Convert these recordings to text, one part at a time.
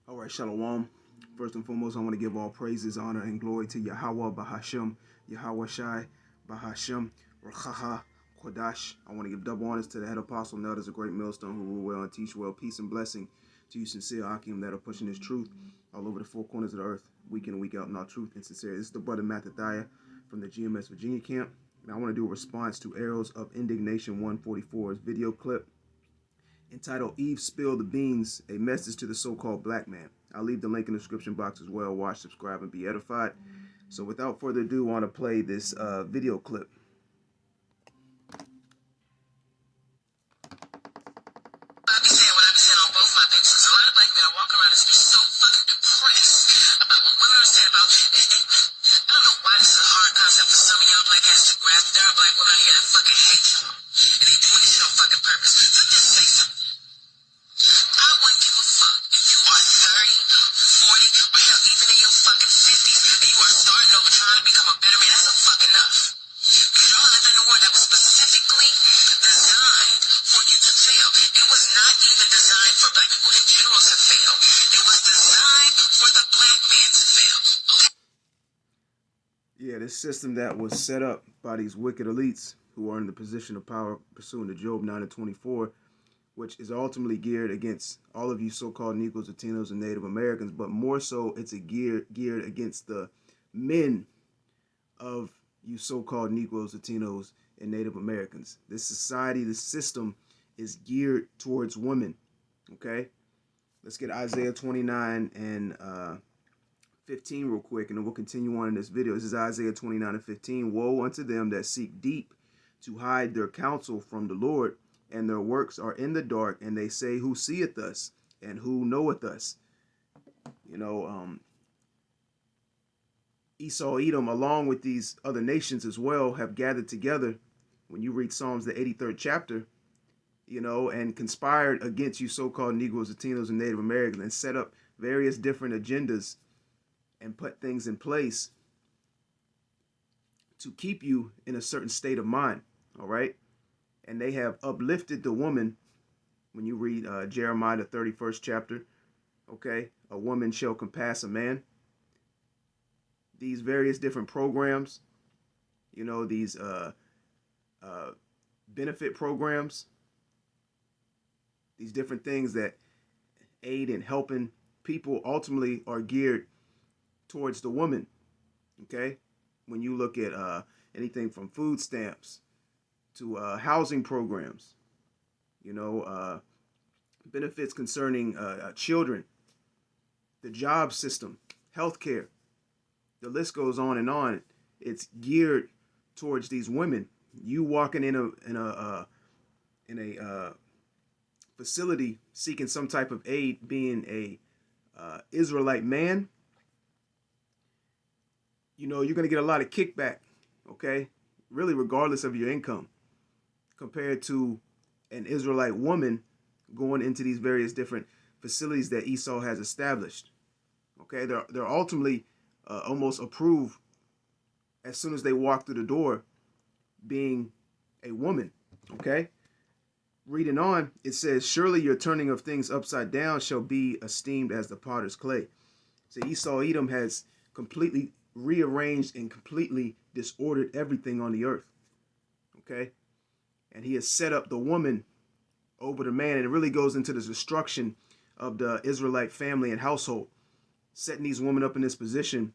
All right, Shalom. First and foremost, I want to give all praises, honor, and glory to Yahweh Bahasham, Yahweh Shai Bahasham, Rachaha Kodash. I want to give double honors to the head apostle, and elders, a great millstone who rule well and teach well. Peace and blessing to you, sincere Akim, that are pushing this truth all over the four corners of the earth, week in and week out in our truth and sincerity. This is the brother Mattathiah from the GMS Virginia camp, and I want to do a response to Arrows of Indignation 144's video clip entitled Eve Spilled the Beans, a message to the so-called black man. I'll leave the link in the description box as well. Watch, subscribe, and be edified. So without further ado, I want to play this video clip. I be saying what I be saying on both my pictures. A lot of black men are walking around this bitch so fucking depressed about what women are saying about. I don't know why this is a hard concept for some of y'all black ass to grasp. There are black women out here that fucking hate y'all, and they doing this shit on fucking purpose. So let me just say something. I wouldn't give a fuck if you are 30, 40, or hell, even in your fucking 50s, and you are starting over trying to become a better man. That's a fuck enough. Because y'all live in a world that was specifically designed for you to fail. It was not even designed for black people in general to fail. It was designed for the black man to fail. Okay? Yeah, this system that was set up by these wicked elites who are in the position of power pursuant to Job 9 and 24, which is ultimately geared against all of you so-called Negroes, Latinos, and Native Americans, but more so it's geared against the men of you so-called Negroes, Latinos, and Native Americans. This society, this system is geared towards women, okay? Let's get Isaiah 29 and 15 real quick, and then we'll continue on in this video. This is Isaiah 29 and 15. Woe unto them that seek deep to hide their counsel from the Lord, and their works are in the dark, and they say, who seeth us, and who knoweth us? You know, Esau, Edom, along with these other nations as well, have gathered together, when you read Psalms, the 83rd chapter, you know, and conspired against you so-called Negroes, Latinos, and Native Americans, and set up various different agendas and put things in place to keep you in a certain state of mind, all right? And they have uplifted the woman. When you read Jeremiah, the 31st chapter, okay, a woman shall compass a man. These various different programs, you know, these benefit programs, these different things that aid in helping people ultimately are geared towards the woman, okay? When you look at anything from food stamps to housing programs, you know, benefits concerning children, the job system, healthcare, the list goes on and on. It's geared towards these women. You walking in a facility seeking some type of aid, being a Israelite man, you know, you're going to get a lot of kickback, okay? Really, regardless of your income, compared to an Israelite woman going into these various different facilities that Esau has established, okay? They're ultimately almost approved as soon as they walk through the door, being a woman, okay? Reading on, it says, surely your turning of things upside down shall be esteemed as the potter's clay. So Esau, Edom has completely rearranged and completely disordered everything on the earth, okay? And he has set up the woman over the man, and it really goes into the destruction of the Israelite family and household. Setting these women up in this position,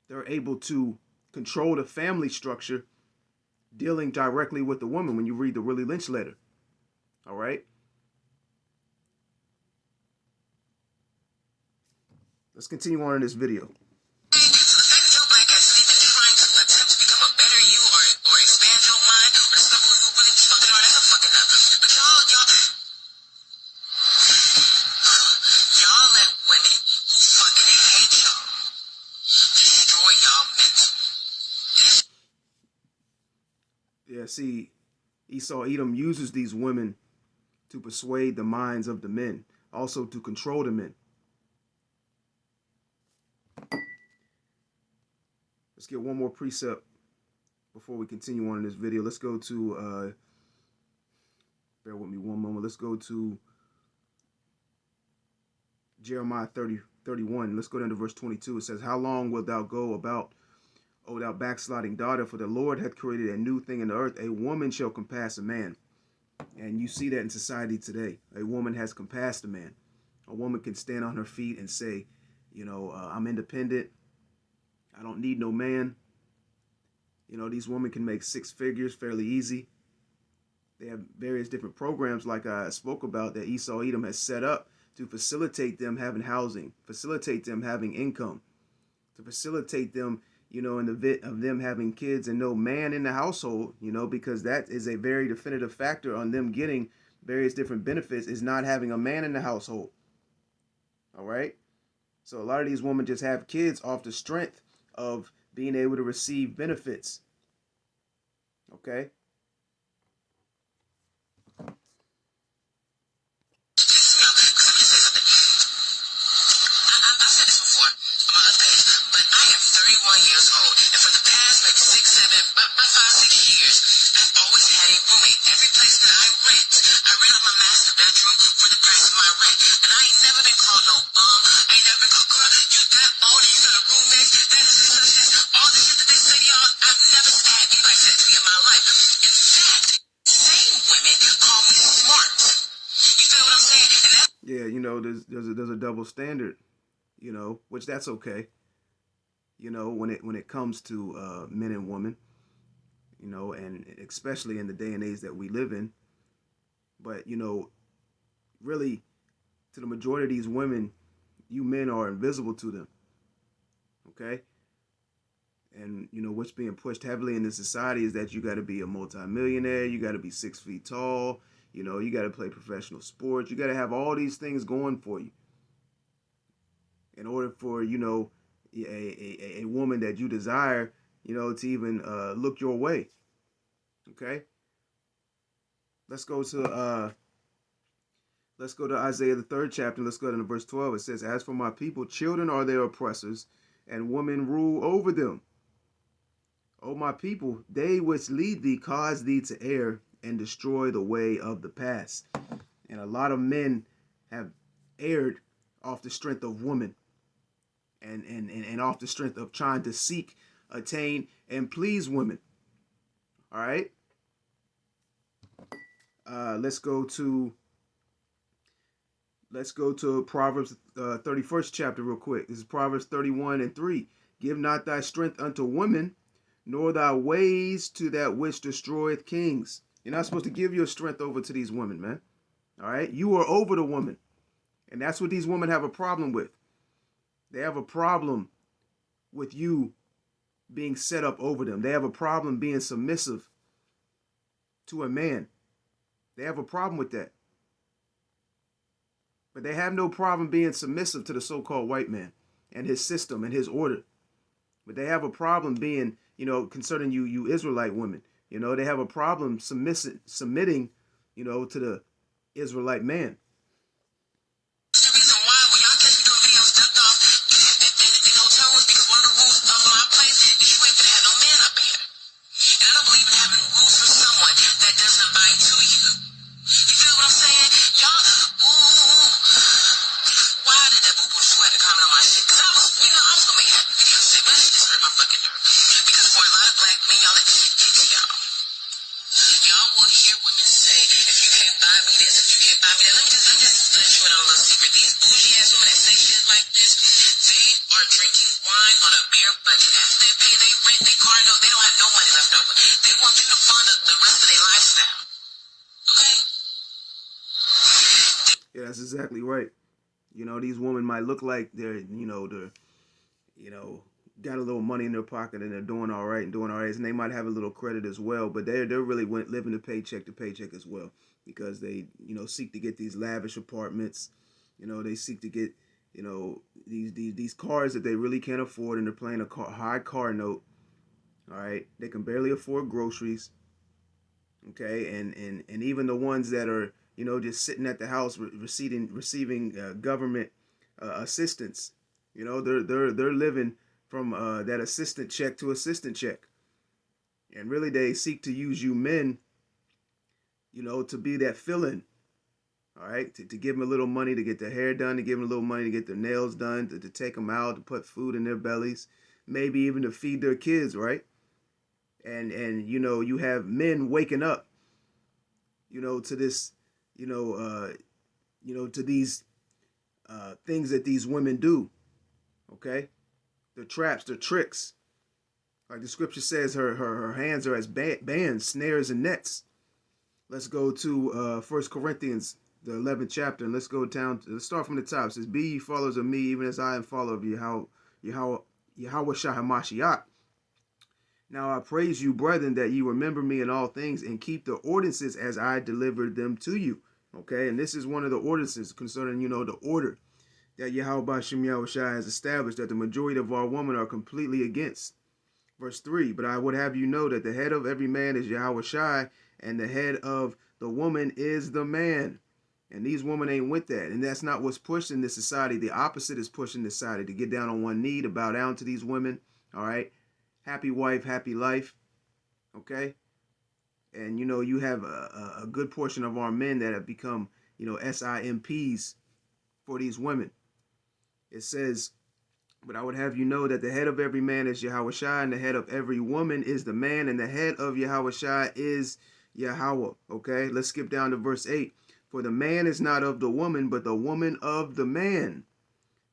they're able to control the family structure, dealing directly with the woman when you read the Willie Lynch letter, all right? Let's continue on in this video. So the fact that your black ass is even trying to attempt to become a better you or expand your mind or discover who you really fucking are, that's a fucking up. But y'all let women who fucking hate y'all destroy y'all mental. Yeah, see, Esau, Edom uses these women to persuade the minds of the men, also to control the men. Let's get one more precept before we continue on in this video. Let's go to, bear with me one moment. Let's go to Jeremiah 30:31. Let's go down to verse 22. It says, how long wilt thou go about, O thou backsliding daughter? For the Lord hath created a new thing in the earth. A woman shall compass a man. And you see that in society today. A woman has compassed a man. A woman can stand on her feet and say, I'm independent. I don't need no man. These women can make six figures fairly easy. They have various different programs like I spoke about that Esau Edom has set up to facilitate them having housing, facilitate them having income, to facilitate them, in the event of them having kids and no man in the household, because that is a very definitive factor on them getting various different benefits, is not having a man in the household. All right. So a lot of these women just have kids off the strength of being able to receive benefits. Okay. Yeah, there's a double standard, which that's okay. When it comes to men and women, and especially in the day and age that we live in. But really, to the majority of these women, you men are invisible to them. Okay. And what's being pushed heavily in this society is that you got to be a multimillionaire, you got to be 6 feet tall. You got to play professional sports. You got to have all these things going for you in order for, a woman that you desire, to even look your way. Okay. Let's go to Isaiah the 3rd chapter. Let's go to verse 12. It says, as for my people, children are their oppressors, and women rule over them. O my people, they which lead thee cause thee to err, and destroy the way of the past. And a lot of men have erred off the strength of women and off the strength of trying to seek, attain, and please women. All right. Let's go to Proverbs 31st chapter real quick. This is Proverbs 31:3. Give not thy strength unto women, nor thy ways to that which destroyeth kings. You're not supposed to give your strength over to these women, man. All right? You are over the woman. And that's what these women have a problem with. They have a problem with you being set up over them. They have a problem being submissive to a man. They have a problem with that. But they have no problem being submissive to the so-called white man and his system and his order. But they have a problem being, concerning you Israelite women. They have a problem submitting, to the Israelite man. That's the reason why when y'all catch me doing videos ducked off in hotel rooms, because one of the rules of my place is you ain't gonna have no man up in here. And I don't believe in having rules for someone that doesn't abide to you. You feel what I'm saying? Y'all, why did that boo-boo sweat to comment on my shit? Because I was gonna make happy video shit, but that shit just hurt my fucking nerve. Because for a lot of black men, y'all let this shit get to y'all. Y'all will hear women say, if you can't buy me this, if you can't buy me that. Let me just let you in on a little secret. These bougie ass women that say shit like this, they are drinking wine on a bare budget. After they pay their rent, their car note, they don't have no money left over. They want you to fund the rest of their lifestyle. Okay? Yeah, that's exactly right. These women might look like they're got a little money in their pocket and they're doing all right, and they might have a little credit as well, but they're really living paycheck to paycheck as well, because they seek to get these lavish apartments. They seek to get these cars that they really can't afford, and they're paying a high car note. All right, they can barely afford groceries. Okay, and even the ones that are just sitting at the house receiving government assistance, they're living from that assistant check to assistant check. And really they seek to use you men, to be that fill-in. All right, to give them a little money to get their hair done, to give them a little money to get their nails done, to take them out, to put food in their bellies, maybe even to feed their kids, right? And you know, you have men waking up, you know, to this, you know, to these things that these women do. Okay, the traps, the tricks. Like the scripture says, her hands are as bands, snares, and nets. Let's go to 1 Corinthians, the 11th chapter, and let's go down. Let's start from the top. It says, "Be ye followers of me, even as I am follower of Yahweh Shah HaMashiach. Now I praise you, brethren, that you remember me in all things and keep the ordinances as I delivered them to you." Okay, and this is one of the ordinances concerning, you know, the order that Yahweh Bashem Yahushua has established that the majority of our women are completely against. Verse 3, "But I would have you know that the head of every man is Yahweh Shai, and the head of the woman is the man." And these women ain't with that. And that's not what's pushed in this society. The opposite is pushing this society, to get down on one knee, to bow down to these women. All right. Happy wife, happy life. Okay. And, you know, you have a good portion of our men that have become, you know, SIMPs for these women. It says, "But I would have you know that the head of every man is Yahweh Shai, and the head of every woman is the man, and the head of Yahweh Shai is Yahweh." Okay, let's skip down to verse 8. "For the man is not of the woman, but the woman of the man.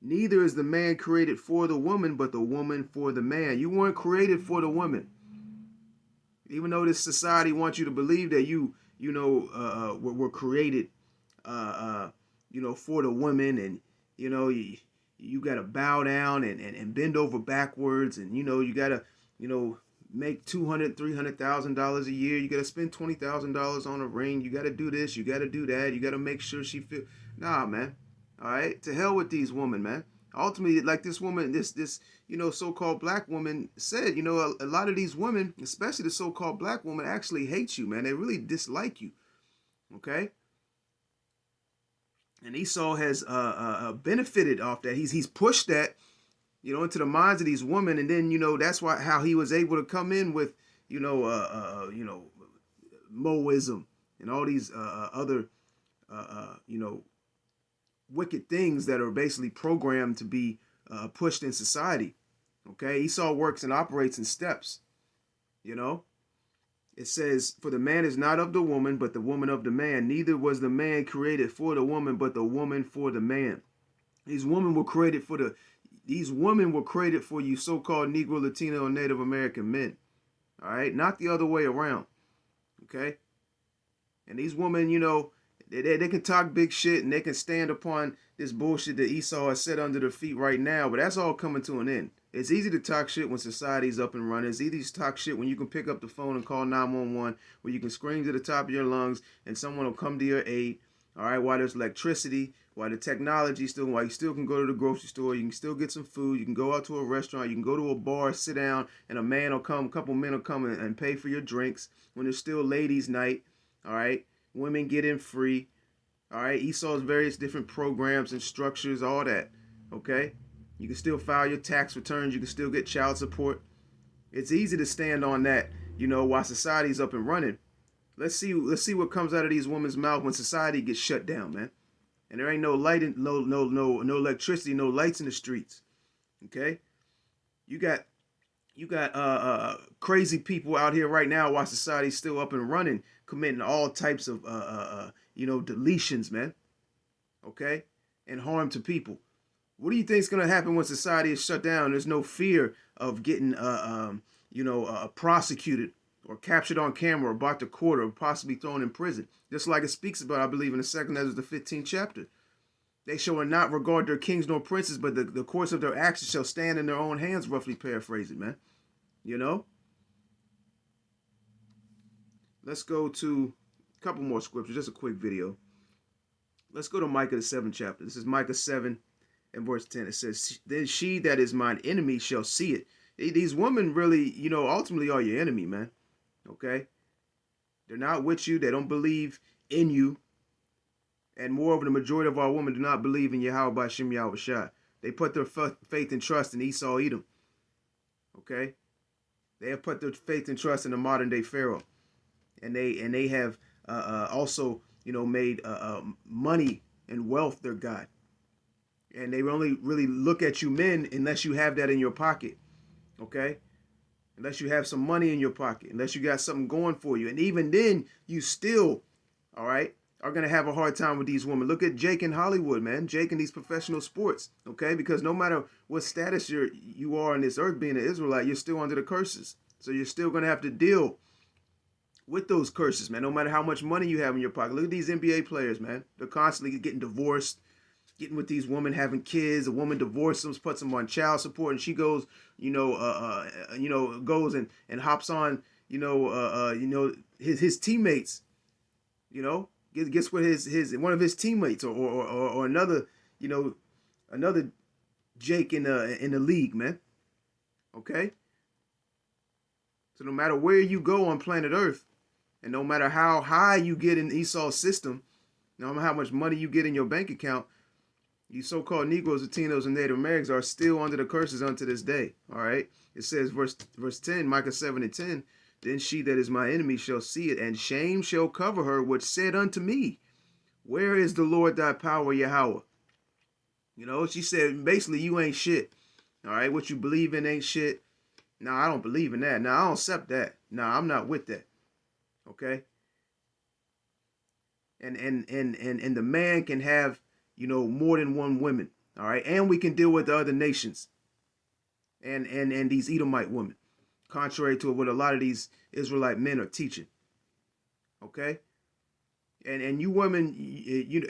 Neither is the man created for the woman, but the woman for the man." You weren't created for the woman. Even though this society wants you to believe that were created, you know, for the woman, and you know, you got to bow down and bend over backwards, and you know, you got to, you know, make $200,000-$300,000 a year. You got to spend $20,000 on a ring. You got to do this. You got to do that. You got to make sure she feel. Nah, man. All right, to hell with these women, man. Ultimately, like this woman, this you know, so-called black woman said, you know, a lot of these women, especially the so-called black woman, actually hate you, man. They really dislike you. Okay. And Esau has benefited off that. He's pushed that, you know, into the minds of these women, and then, you know, that's why how he was able to come in with, you know, Moism and all these other you know, wicked things that are basically programmed to be pushed in society. Okay, Esau works and operates in steps. You know, it says, "For the man is not of the woman, but the woman of the man. Neither was the man created for the woman, but the woman for the man." These women were created for you so-called Negro, Latino, and Native American men. All right, not the other way around. Okay, and these women, you know, they can talk big shit and they can stand upon this bullshit that Esau has set under their feet right now, but that's all coming to an end. It's easy to talk shit when society's up and running. It's easy to talk shit when you can pick up the phone and call 911, where you can scream to the top of your lungs and someone will come to your aid. All right, while there's electricity, while the technology while you still can go to the grocery store, you can still get some food, you can go out to a restaurant, you can go to a bar, sit down, and a couple men will come and pay for your drinks when there's still ladies' night. All right, women get in free. All right, Esau's various different programs and structures, all that. Okay, you can still file your tax returns. You can still get child support. It's easy to stand on that, you know, while society's up and running. Let's see what comes out of these women's mouth when society gets shut down, man. And there ain't no light, no electricity, no lights in the streets. Okay, you got crazy people out here right now while society's still up and running, committing all types of you know, deletions, man. Okay, and harm to people. What do you think is gonna happen when society is shut down? There's no fear of getting prosecuted or captured on camera or brought to court or possibly thrown in prison. Just like it speaks about, I believe, in the second Ezra, the 15th chapter. They shall not regard their kings nor princes, but the course of their actions shall stand in their own hands, roughly paraphrasing, man. You know? Let's go to a couple more scriptures, just a quick video. Let's go to Micah, the 7th chapter. This is Micah 7 and verse 10. It says, "Then she that is mine enemy shall see it." These women really, you know, ultimately are your enemy, man. Okay? They're not with you. They don't believe in you. And moreover, the majority of our women do not believe in Yahweh by Shem Yahweh Shai. They put their faith and trust in Esau Edom. Okay? They have put their faith and trust in the modern day Pharaoh. And they have also, made money and wealth their God. And they only really look at you men unless you have that in your pocket, okay? Unless you have some money in your pocket, unless you got something going for you. And even then, you still, all right, are going to have a hard time with these women. Look at Jake in Hollywood, man. Jake in these professional sports, okay? Because no matter what status you are on this earth being an Israelite, you're still under the curses. So you're still going to have to deal with those curses, man, no matter how much money you have in your pocket. Look at these NBA players, man. They're constantly getting divorced, getting with these women, having kids. A woman divorces them, puts them on child support, and she goes, goes and hops on, his teammates, gets with his one of his teammates or another, another Jake in the league, man. Okay. So no matter where you go on planet Earth, and no matter how high you get in Esau's system, no matter how much money you get in your bank account, you so-called Negroes, Latinos, and Native Americans are still under the curses unto this day. All right. It says, verse 10, Micah 7:10, then she that is my enemy shall see it, and shame shall cover her, which said unto me, where is the Lord thy power, Yahweh? She said, basically, you ain't shit. All right. What you believe in ain't shit. No, I don't believe in that. No, I don't accept that. No, I'm not with that. Okay. And the man can have, more than one woman. All right. And we can deal with the other nations and these Edomite women, contrary to what a lot of these Israelite men are teaching. Okay. And you women, you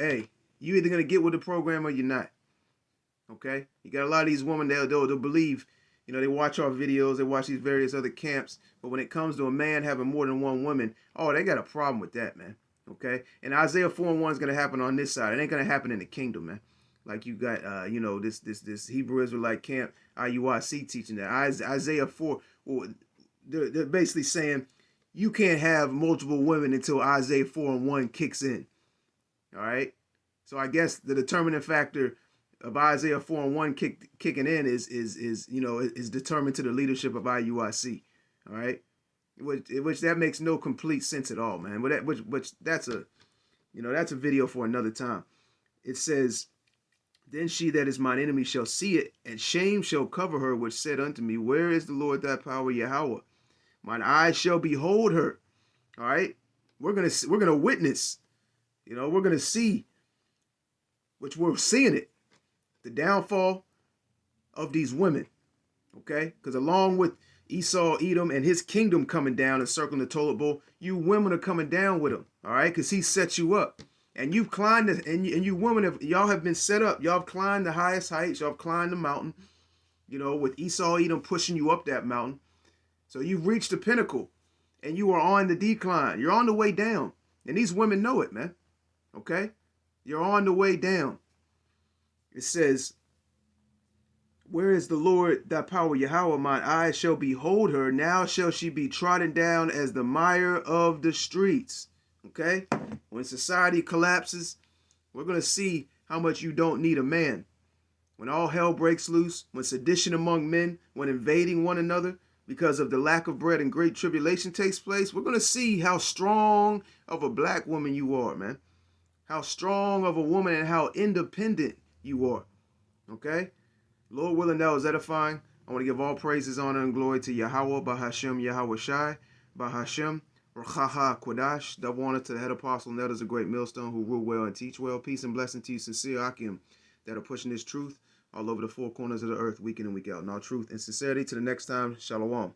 either going to get with the program or you're not. Okay. You got a lot of these women, they'll believe, they watch our videos, they watch these various other camps. But when it comes to a man having more than one woman, oh, they got a problem with that, man. Okay. And Isaiah 4:1 is going to happen on this side. It ain't going to happen in the kingdom, man. Like you got, this Hebrew Israelite camp, IUIC teaching that. Isaiah 4, well, they're basically saying you can't have multiple women until Isaiah 4:1 kicks in. All right. So I guess the determining factor of Isaiah 4:1 kicking in is determined to the leadership of IUIC. All right. Which that makes no complete sense at all, man. But which that's a video for another time. It says, then she that is mine enemy shall see it, and shame shall cover her, which said unto me, where is the Lord thy power, Yahweh? Mine eyes shall behold her. All right. We're gonna witness. We're gonna see, which we're seeing it, the downfall of these women. Okay, because along with Esau, Edom, and his kingdom coming down and circling the toilet bowl, you women are coming down with him. All right, because he set you up. And you've climbed, and you women, y'all have been set up. Y'all have climbed the highest heights. Y'all have climbed the mountain, with Esau, Edom pushing you up that mountain. So you've reached the pinnacle, and you are on the decline. You're on the way down. And these women know it, man. Okay? You're on the way down. It says, where is the Lord thy power, Yahweh? Mine eyes shall behold her. Now shall she be trodden down as the mire of the streets. Okay? When society collapses, we're going to see how much you don't need a man. When all hell breaks loose, when sedition among men, when invading one another because of the lack of bread and great tribulation takes place, we're going to see how strong of a black woman you are, man. How strong of a woman and how independent you are. Okay? Lord willing, that was edifying. I want to give all praises, honor, and glory to Yahweh, Bahashem, Yahweh Shai, Bahashem, Rachaha Kodash. Double honor to the head apostle and elders of Great Millstone who rule well and teach well. Peace and blessing to you, sincere Akim, that are pushing this truth all over the four corners of the earth, week in and week out. Now, truth and sincerity. To the next time, Shalom.